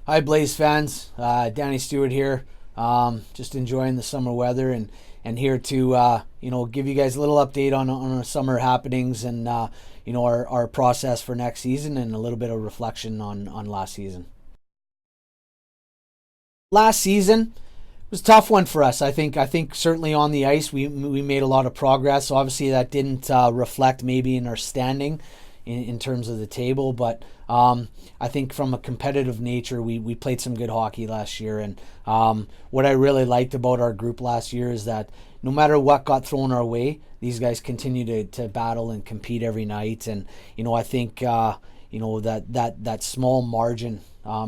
Hi, Blaze fans. Danny Stewart here. Just enjoying the summer weather and here to give you guys a little update on our summer happenings and our process for next season and a little bit of reflection on last season. Last season was a tough one for us. I think certainly on the ice we made a lot of progress. Obviously that didn't reflect maybe in our standing in terms of the table, but I think from a competitive nature we played some good hockey last year. And what I really liked about our group last year is that no matter what got thrown our way, these guys continue to battle and compete every night. And I think that small margin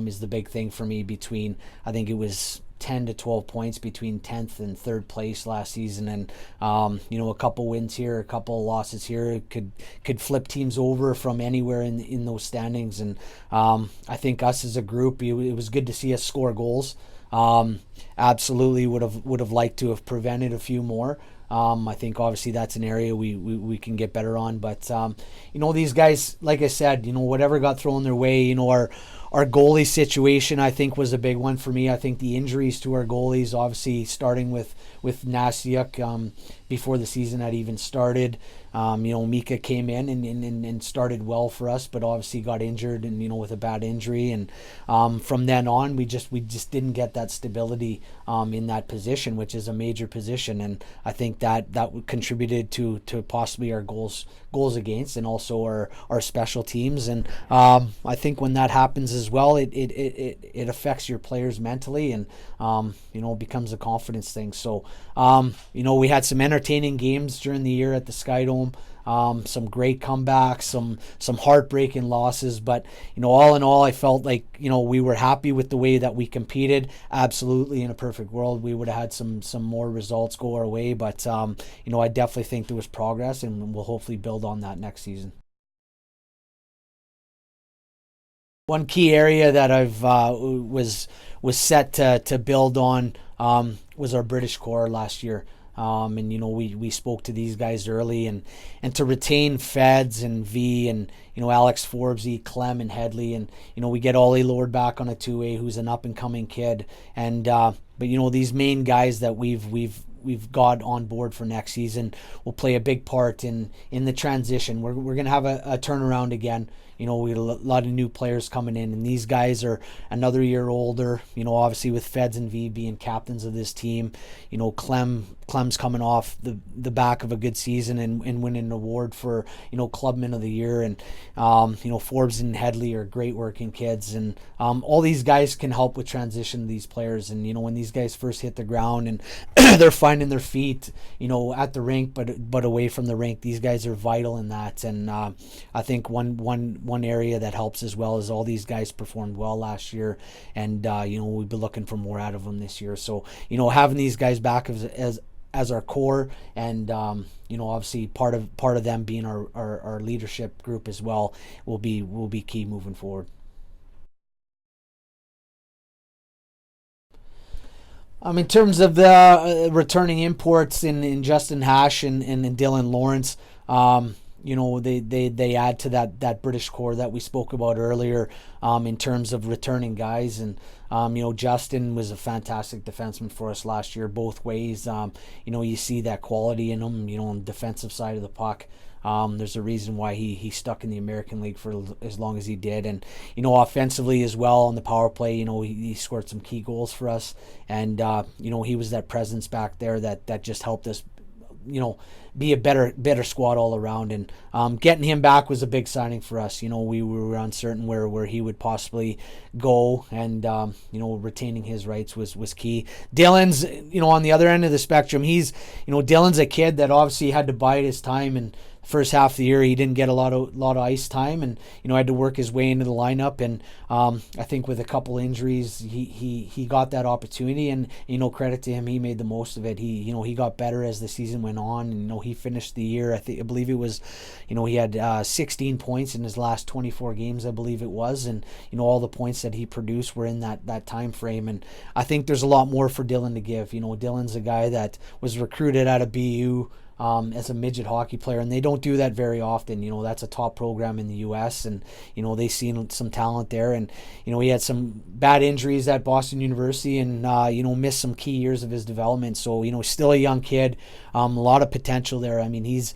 is the big thing for me between, I think it was 10 to 12 points between 10th and 3rd place last season. And a couple wins here, a couple losses here could flip teams over from anywhere in those standings. And I think us as a group, it was good to see us score goals. Absolutely would have liked to have prevented a few more. I think obviously that's an area we can get better on. But these guys, like I said, whatever got thrown their way, our goalie situation I think was a big one for me. I think the injuries to our goalies, obviously starting with Nasiuk before the season had even started. Mika came in and started well for us, but obviously got injured and with a bad injury. And from then on, we just didn't get that stability in that position, which is a major position. And I think that contributed to possibly our goals against and also our special teams. And I think when that happens as well, it affects your players mentally and becomes a confidence thing. So we had some entertaining games during the year at the Sky Dome. Some great comebacks, some heartbreaking losses, but all in all, I felt like we were happy with the way that we competed. Absolutely, in a perfect world, we would have had some more results go our way, but I definitely think there was progress, and we'll hopefully build on that next season. One key area that I've was set to build on was our British core last year. And we spoke to these guys early, and to retain Feds and V and Alex Forbesy, Clem and Headley, and we get Ollie Lord back on a 2A, who's an up and coming kid. And but these main guys that we've got on board for next season will play a big part in the transition. We're gonna have a turnaround again. We had a lot of new players coming in, and these guys are another year older. Obviously with Feds and V being captains of this team. Clem's coming off the back of a good season and winning an award for Clubman of the Year. And Forbes and Headley are great working kids, and all these guys can help with transition of these players. And when these guys first hit the ground and they're finding their feet at the rink but away from the rink, these guys are vital in that. And I think one area that helps as well is all these guys performed well last year, and we've been looking for more out of them this year. So having these guys back as our core, and obviously part of them being our leadership group as well will be key moving forward. In terms of the returning imports in Justin Hash and Dylan Lawrence, they add to that British core that we spoke about earlier in terms of returning guys. And Justin was a fantastic defenseman for us last year both ways. You see that quality in him, on the defensive side of the puck. There's a reason why he stuck in the American League for as long as he did. And offensively as well on the power play, he scored some key goals for us. And he was that presence back there that just helped us be a better squad all around. And getting him back was a big signing for us. We were uncertain where he would possibly go, and retaining his rights was key. Dylan's on the other end of the spectrum. He's Dylan's a kid that obviously had to bide his time, and first half of the year he didn't get a lot of ice time, and had to work his way into the lineup. And I think with a couple injuries he got that opportunity, and credit to him, he made the most of it. He got better as the season went on, and he finished the year, I believe it was he had 16 points in his last 24 games, I believe it was. And all the points that he produced were in that time frame. And I think there's a lot more for Dylan to give. Dylan's a guy that was recruited out of BU. as a midget hockey player, and they don't do that very often. That's a top program in the U.S., and they seen some talent there, and he had some bad injuries at Boston University, and missed some key years of his development. So still a young kid, a lot of potential there. I mean, he's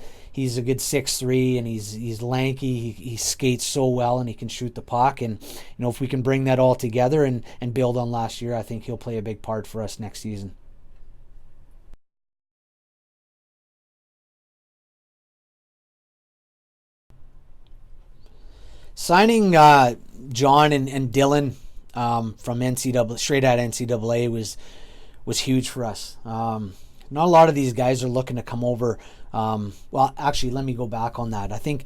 a good 6'3", and he's lanky. He skates so well, and he can shoot the puck. And if we can bring that all together and build on last year, I think he'll play a big part for us next season. Signing John and Dylan from NCAA, straight out NCAA, was huge for us. Not a lot of these guys are looking to come over. Well, actually, let me go back on that. I think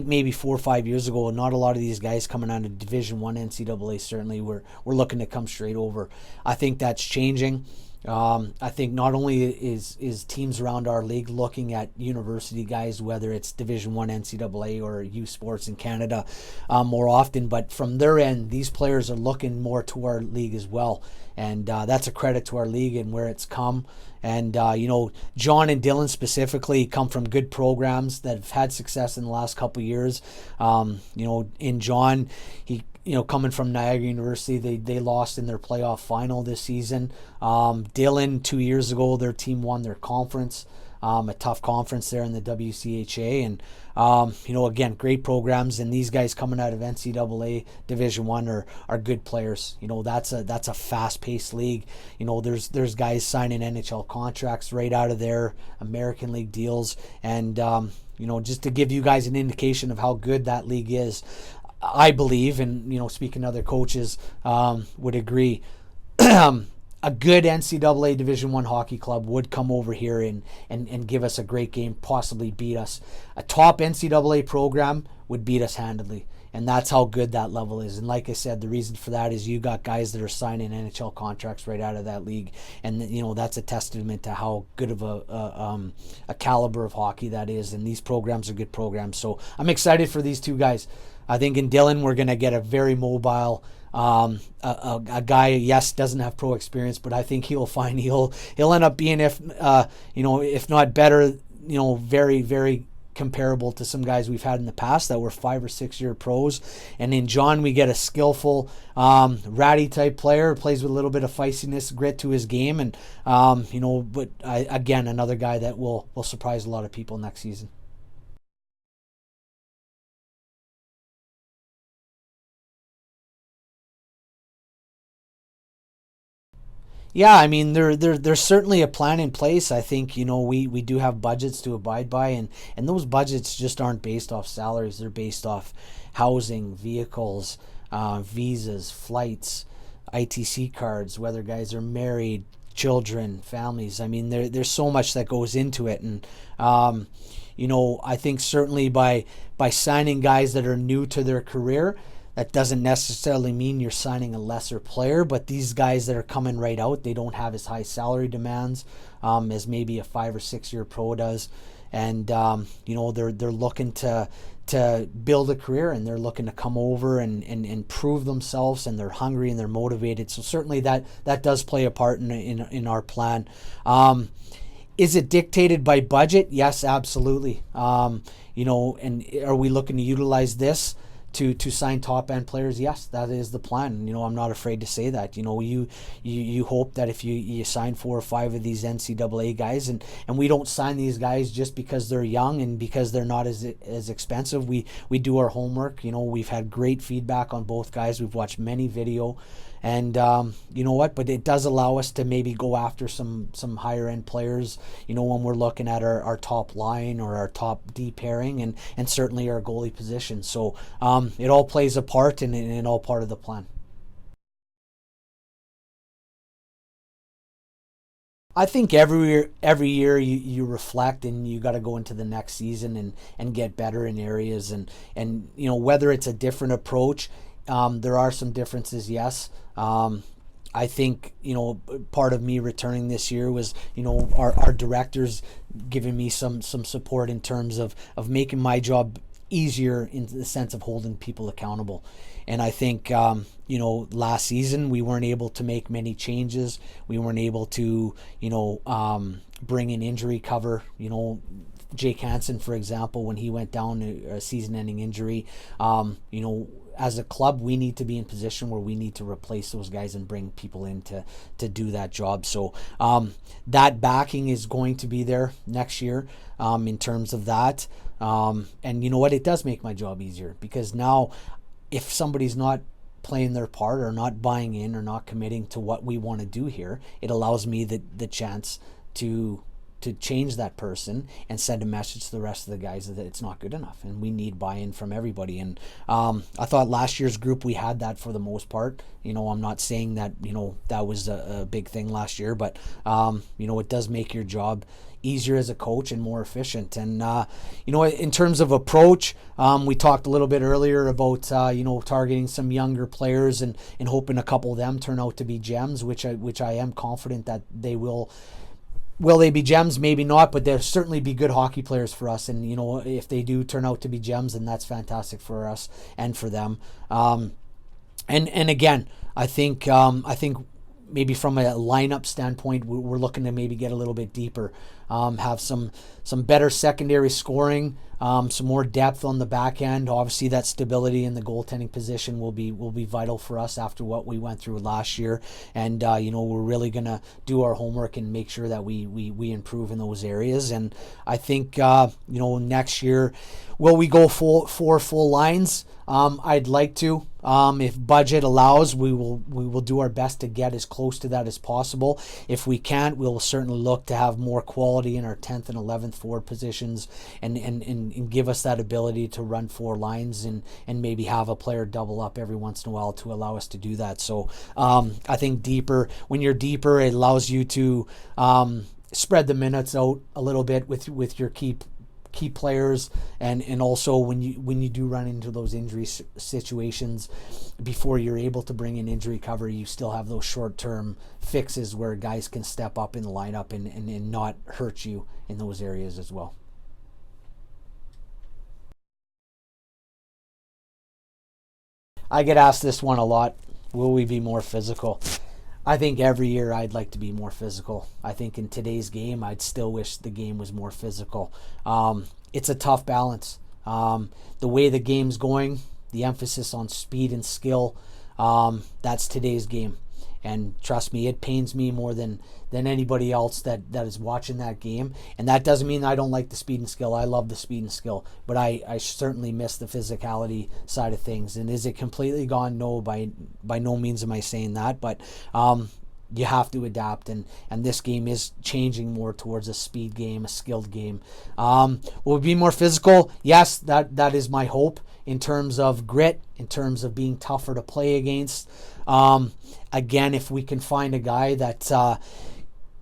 maybe 4 or 5 years ago, not a lot of these guys coming out of Division I NCAA certainly were looking to come straight over. I think that's changing. I think not only is teams around our league looking at university guys, whether it's Division I NCAA or U Sports in Canada, more often, but from their end, these players are looking more to our league as well, and that's a credit to our league and where it's come. And John and Dylan specifically come from good programs that have had success in the last couple of years. In John, he coming from Niagara University, they lost in their playoff final this season. Dylan, 2 years ago, their team won their conference, a tough conference there in the WCHA, and again, great programs. And these guys coming out of NCAA Division I are good players. That's a fast-paced league. There's guys signing NHL contracts right out of there, American League deals, and just to give you guys an indication of how good that league is. I believe, and speaking to other coaches, would agree, a good NCAA Division I hockey club would come over here and give us a great game, possibly beat us. A top NCAA program would beat us handily, and that's how good that level is. And like I said, the reason for that is you got guys that are signing NHL contracts right out of that league, and that's a testament to how good of a caliber of hockey that is. And these programs are good programs, so I'm excited for these two guys. I think in Dylan we're going to get a very mobile, a guy, yes, doesn't have pro experience, but I think he'll end up being, if not better, very, very comparable to some guys we've had in the past that were 5 or 6 year pros. And in John, we get a skillful, ratty type player, plays with a little bit of feistiness, grit to his game, and again, another guy that will surprise a lot of people next season. Yeah, I mean there's certainly a plan in place. I think we do have budgets to abide by, and those budgets just aren't based off salaries. They're based off housing, vehicles, visas, flights, ITC cards, whether guys are married, children, families. I mean there's so much that goes into it, and I think certainly by signing guys that are new to their career, that doesn't necessarily mean you're signing a lesser player, but these guys that are coming right out, they don't have as high salary demands as maybe a 5 or 6 year pro does, and they're looking to build a career, and they're looking to come over and prove themselves, and they're hungry and they're motivated. So certainly that does play a part in our plan. Is it dictated by budget? Yes, absolutely. And are we looking to utilize this to sign top end players? Yes, that is the plan. I'm not afraid to say that. You hope that if you sign 4 or 5 of these NCAA guys, and we don't sign these guys just because they're young and because they're not as expensive. We do our homework. We've had great feedback on both guys. We've watched many video, and but it does allow us to maybe go after some higher end players, when we're looking at our top line or our top D pairing, and certainly our goalie position. So it all plays a part, and it all part of the plan. I think every year you reflect, and you got to go into the next season and get better in areas, and whether it's a different approach. There are some differences, yes. I think part of me returning this year was our directors giving me some support in terms of making my job easier in the sense of holding people accountable. And I think, last season we weren't able to make many changes. We weren't able to, bring in injury cover. Jake Hansen, for example, when he went down to a season-ending injury, as a club, we need to be in position where we need to replace those guys and bring people in to do that job. So that backing is going to be there next year in terms of that. And you know what? It does make my job easier, because now if somebody's not playing their part or not buying in or not committing to what we want to do here, it allows me the chance to change that person and send a message to the rest of the guys that it's not good enough and we need buy-in from everybody. And I thought last year's group, we had that for the most part. I'm not saying that, that was a big thing last year, but, it does make your job easier as a coach and more efficient. And, in terms of approach, we talked a little bit earlier about, targeting some younger players and hoping a couple of them turn out to be gems, which I am confident that they will. Will they be gems? Maybe not, but they'll certainly be good hockey players for us. And, if they do turn out to be gems, then that's fantastic for us and for them. And again, I think maybe from a lineup standpoint, we're looking to maybe get a little bit deeper, have some better secondary scoring, some more depth on the back end. Obviously, that stability in the goaltending position will be vital for us after what we went through last year. And we're really gonna do our homework and make sure that we improve in those areas. And I think next year, will we go four full lines? I'd like to. If budget allows, we will do our best to get as close to that as possible. If we can't, we'll certainly look to have more quality in our 10th and 11th forward positions and give us that ability to run four lines and maybe have a player double up every once in a while to allow us to do that. So I think when you're deeper, it allows you to spread the minutes out a little bit with your key players, and also when you do run into those injury situations, before you're able to bring in injury cover, you still have those short-term fixes where guys can step up in the lineup and not hurt you in those areas as well. I get asked this one a lot. Will we be more physical? I think every year I'd like to be more physical. I think in today's game, I'd still wish the game was more physical. It's a tough balance. The way the game's going, the emphasis on speed and skill, that's today's game. And trust me, it pains me more than anybody else that is watching that game. And that doesn't mean I don't like the speed and skill. I love the speed and skill. But I certainly miss the physicality side of things. And is it completely gone? No, by no means am I saying that. But you have to adapt. And this game is changing more towards a speed game, a skilled game. Will we be more physical? Yes, that is my hope in terms of grit, in terms of being tougher to play against. Again, if we can find a guy that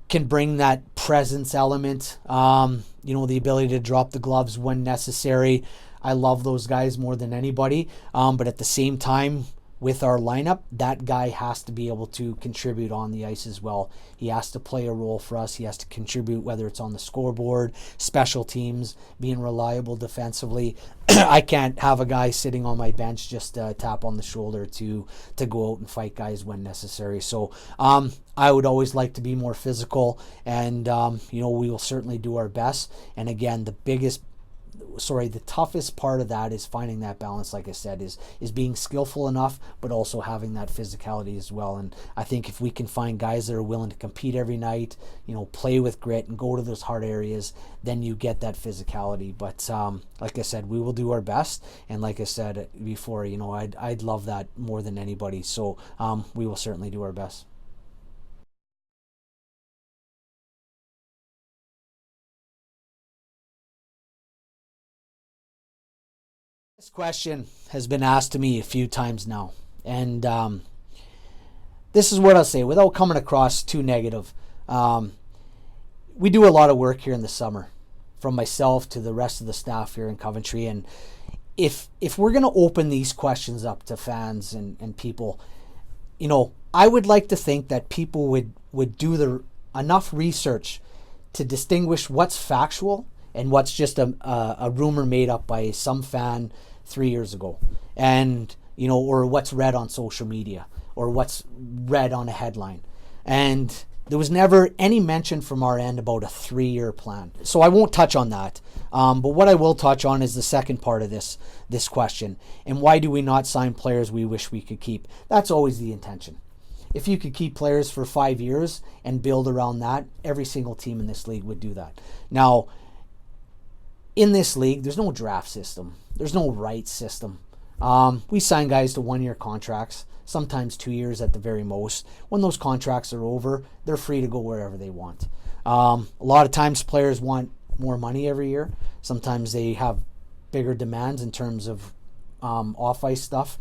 can bring that presence element, the ability to drop the gloves when necessary. I love those guys more than anybody. But at the same time, with our lineup, that guy has to be able to contribute on the ice as well. He has to play a role for us. He has to contribute, whether it's on the scoreboard, special teams, being reliable defensively. I can't have a guy sitting on my bench just tap on the shoulder to go out and fight guys when necessary. So I would always like to be more physical, and we will certainly do our best. And again, the toughest part of that is finding that balance, like I said, is being skillful enough, but also having that physicality as well. And I think if we can find guys that are willing to compete every night, play with grit and go to those hard areas, then you get that physicality. But like I said, we will do our best. And like I said before, I'd love that more than anybody. So we will certainly do our best. This question has been asked to me a few times now, and this is what I'll say without coming across too negative. We do a lot of work here in the summer, from myself to the rest of the staff here in Coventry, and if we're going to open these questions up to fans and people, I would like to think that people would do enough research to distinguish what's factual and what's just a rumor made up by some fan 3 years ago, and or what's read on social media or what's read on a headline. And there was never any mention from our end about a 3-year plan. So I won't touch on that. But what I will touch on is the second part of this question. And why do we not sign players we wish we could keep? That's always the intention. If you could keep players for 5 years and build around that, every single team in this league would do that. Now, in this league, there's no draft system. There's no rights system. We sign guys to 1-year contracts, sometimes 2 years at the very most. When those contracts are over, they're free to go wherever they want. A lot of times players want more money every year. Sometimes they have bigger demands in terms of off-ice stuff.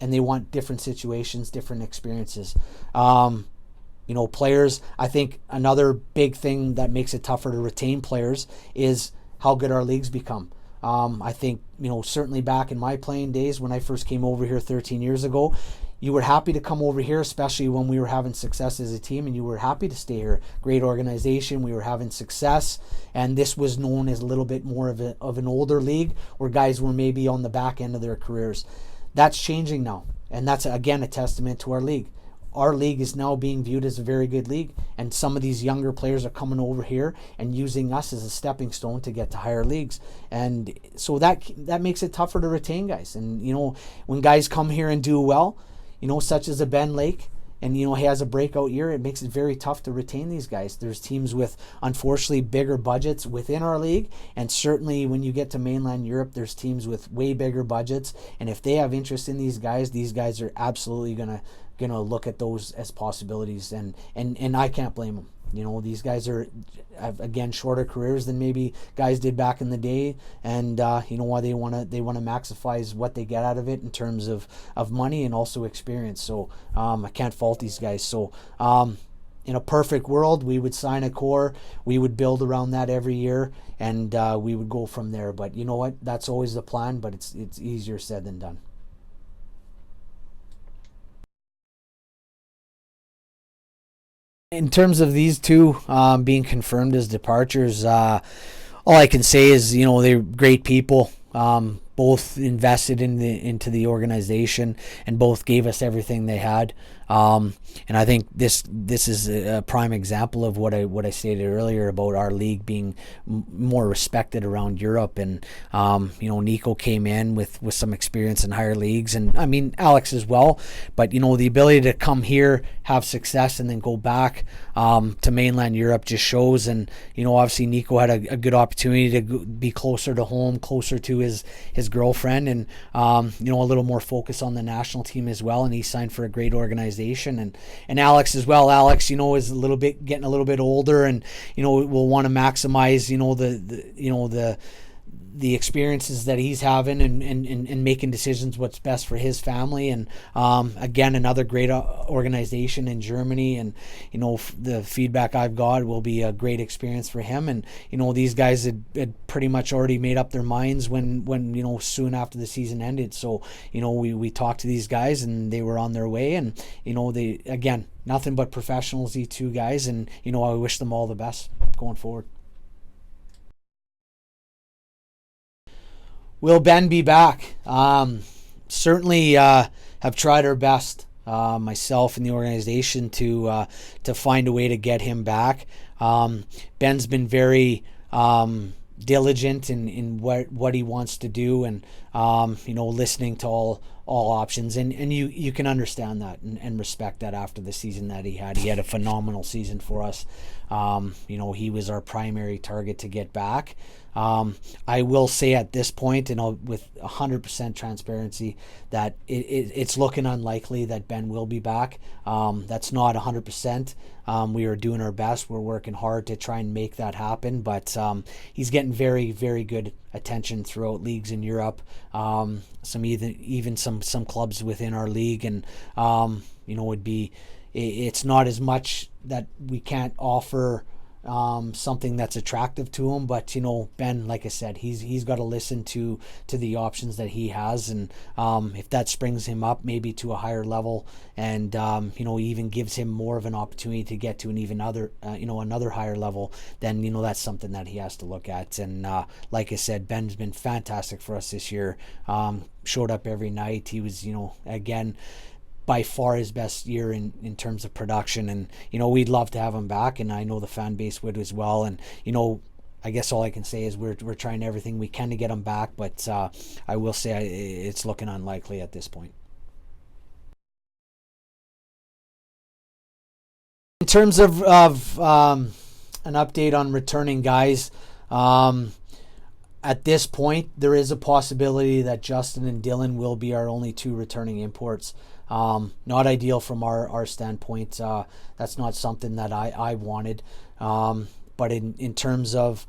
And they want different situations, different experiences. Players, I think another big thing that makes it tougher to retain players is how good our leagues become. I think, certainly back in my playing days when I first came over here 13 years ago, you were happy to come over here, especially when we were having success as a team, and you were happy to stay here. Great organization, we were having success, and this was known as a little bit more of an older league where guys were maybe on the back end of their careers. That's changing now, and that's, again, a testament to our league. Our league is now being viewed as a very good league, and some of these younger players are coming over here and using us as a stepping stone to get to higher leagues. And so that makes it tougher to retain guys. And, when guys come here and do well, such as a Ben Lake, and, he has a breakout year, it makes it very tough to retain these guys. There's teams with, unfortunately, bigger budgets within our league, and certainly when you get to mainland Europe, there's teams with way bigger budgets, and if they have interest in these guys are absolutely gonna look at those as possibilities, and I can't blame them. These guys have, again, shorter careers than maybe guys did back in the day, and why they want to maximize what they get out of it in terms of money and also experience. So I can't fault these guys. So in a perfect world, we would sign a core, we would build around that every year, and we would go from there. But you know what? That's always the plan, but it's easier said than done. In terms of these two being confirmed as departures, all I can say is, they're great people. Both invested into the organization, and both gave us everything they had. And I think this is a prime example of what I stated earlier about our league being more respected around Europe. And Nico came in with some experience in higher leagues, and I mean Alex as well. But the ability to come here, have success, and then go back to mainland Europe just shows. And obviously Nico had a good opportunity to be closer to home, closer to his girlfriend, and a little more focus on the national team as well. And he signed for a great organization. And Alex as well. Alex, is getting a little bit older, and will want to maximize the experiences that he's having, and making decisions what's best for his family. And again, another great organization in Germany, and the feedback I've got will be a great experience for him. And these guys had pretty much already made up their minds when soon after the season ended. So we talked to these guys, and they were on their way, and they, again, nothing but professionals, these two guys, and I wish them all the best going forward. Will Ben be back? Certainly have tried our best, myself and the organization, to find a way to get him back. Ben's been very diligent in what he wants to do, and listening to all options, and you can understand that and respect that after the season that he had. He had a phenomenal season for us. He was our primary target to get back. I will say at this point, and with 100% transparency, that it's looking unlikely that Ben will be back. That's not 100%. We are doing our best. We're working hard to try and make that happen, but he's getting very, very good attention throughout leagues in Europe. Even some clubs within our league, and it's not as much that we can't offer something that's attractive to him. But Ben, like I said, he's got to listen to the options that he has, and if that springs him up maybe to a higher level, and even gives him more of an opportunity to get to an even another higher level, then that's something that he has to look at. And like I said, Ben's been fantastic for us this year. Showed up every night. He was again by far his best year in terms of production, and we'd love to have him back, and I know the fan base would as well. And I guess all I can say is we're trying everything we can to get him back, but I will say it's looking unlikely at this point. In terms of an update on returning guys, at this point there is a possibility that Justin and Dylan will be our only two returning imports. Not ideal from our standpoint. That's not something that I wanted. But in terms of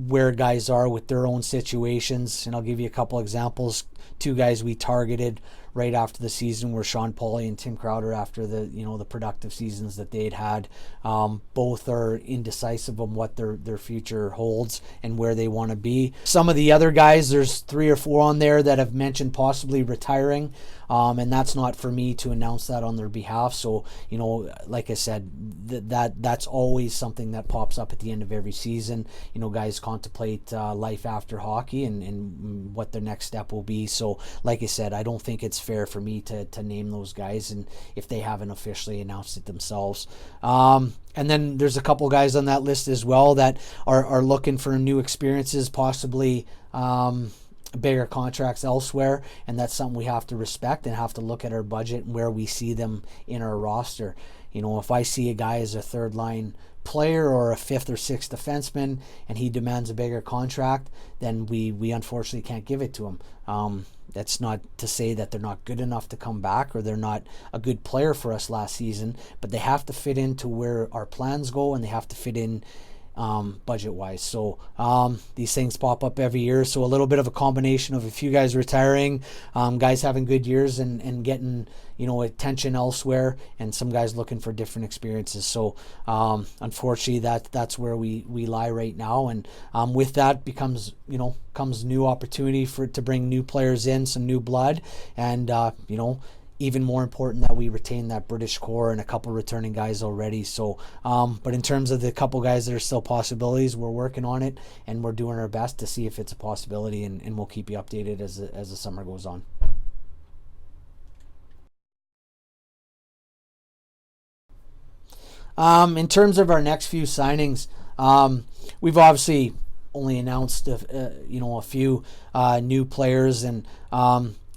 where guys are with their own situations, and I'll give you a couple examples. Two guys we targeted right after the season were Sean Pauly and Tim Crowder after the productive seasons that they'd had. Both are indecisive on what their future holds and where they want to be. Some of the other guys, there's 3 or 4 on there that have mentioned possibly retiring, and that's not for me to announce that on their behalf. So like I said, that's always something that pops up at the end of every season. Guys contemplate life after hockey and what their next step will be. So like I said, I don't think it's fair for me to name those guys, and if they haven't officially announced it themselves. And then there's a couple guys on that list as well that are looking for new experiences, possibly bigger contracts elsewhere, and that's something we have to respect and have to look at our budget and where we see them in our roster. If I see a guy as a third line player or a 5th or 6th defenseman and he demands a bigger contract, then we unfortunately can't give it to him. That's not to say that they're not good enough to come back or they're not a good player for us last season, but they have to fit into where our plans go, and they have to fit in budget-wise. So these things pop up every year. So a little bit of a combination of a few guys retiring, guys having good years and getting attention elsewhere, and some guys looking for different experiences. So unfortunately, that's where we lie right now. And with that comes new opportunity to bring new players in, some new blood, and even more important that we retain that British core and a couple returning guys already. So, but in terms of the couple guys that are still possibilities, we're working on it and we're doing our best to see if it's a possibility, and we'll keep you updated as the summer goes on. In terms of our next few signings, we've obviously only announced a few new players, and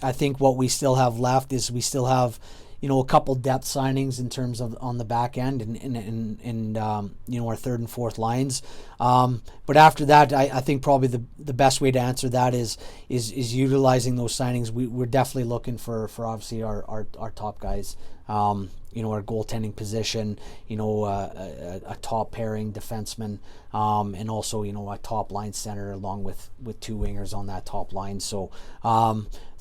I think what we still have left is we still have a couple depth signings in terms of on the back end and our third and fourth lines. But after that, I think probably the best way to answer that is utilizing those signings. We're definitely looking for obviously our top guys. Our goaltending position, a top pairing defenseman, and also, a top line center along with 2 wingers on that top line. So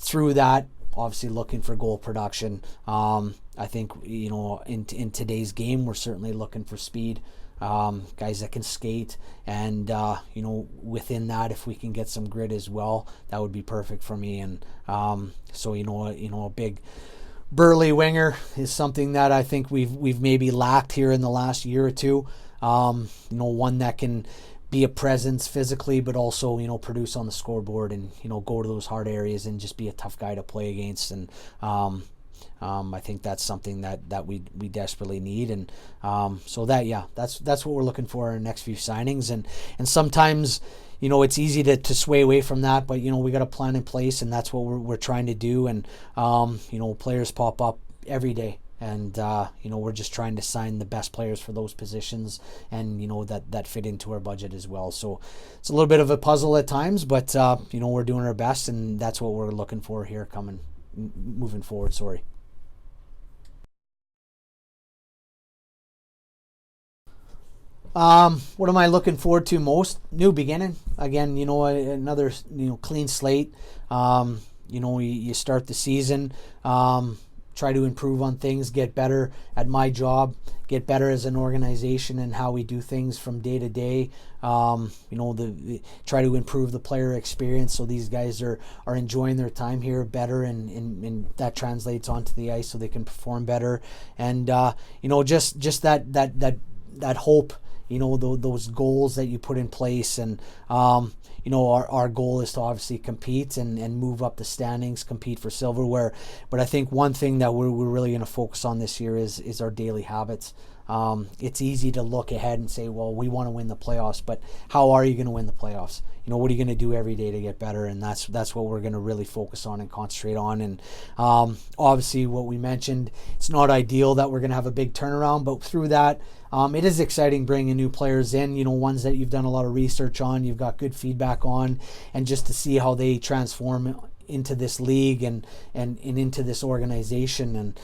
through that, obviously looking for goal production. I think, in today's game, we're certainly looking for speed, guys that can skate, and, within that, if we can get some grit as well, that would be perfect for me. And so, a big burly winger is something that I think we've maybe lacked here in the last year or two. One that can be a presence physically, but also produce on the scoreboard and go to those hard areas and just be a tough guy to play against. And I think that's something that we desperately need. And so that's what we're looking for in our next few signings. And sometimes it's easy to sway away from that, but we got a plan in place, and that's what we're trying to do. And players pop up every day, and we're just trying to sign the best players for those positions, and that fit into our budget as well. So it's a little bit of a puzzle at times, but we're doing our best, and that's what we're looking for here moving forward. Sorry. What am I looking forward to most? New beginning. Again, another clean slate. You start the season try to improve on things, get better at my job, get better as an organization and how we do things from day to day. Try to improve the player experience so these guys are enjoying their time here better, and that translates onto the ice so they can perform better. And just that hope, those goals that you put in place. And our goal is to obviously compete and move up the standings, compete for silverware. But I think one thing that we're really going to focus on this year is our daily habits. It's easy to look ahead and say, well, we want to win the playoffs, but how are you going to win the playoffs? What are you going to do every day to get better? And that's what we're going to really focus on and concentrate on. And obviously what we mentioned, it's not ideal that we're going to have a big turnaround, but through that, it is exciting bringing new players in, ones that you've done a lot of research on, you've got good feedback on, and just to see how they transform into this league and into this organization. And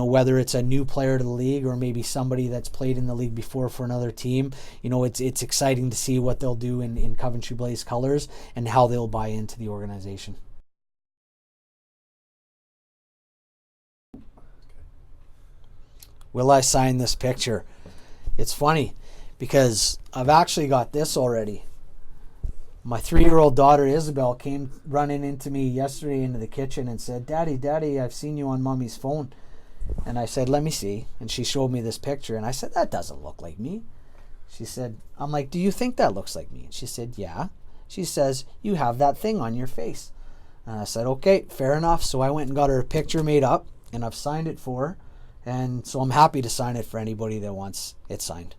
whether it's a new player to the league or maybe somebody that's played in the league before for another team, it's exciting to see what they'll do in Coventry Blaze colors and how they'll buy into the organization. Will I sign this picture? It's funny because I've actually got this already. My 3-year-old daughter Isabel came running into me yesterday into the kitchen and said, Daddy, I've seen you on Mommy's phone. And I said, let me see. And she showed me this picture. And I said, that doesn't look like me. She said, I'm like, do you think that looks like me? And she said, yeah. She says, you have that thing on your face. And I said, okay, fair enough. So I went and got her a picture made up, and I've signed it for her. And so I'm happy to sign it for anybody that wants it signed.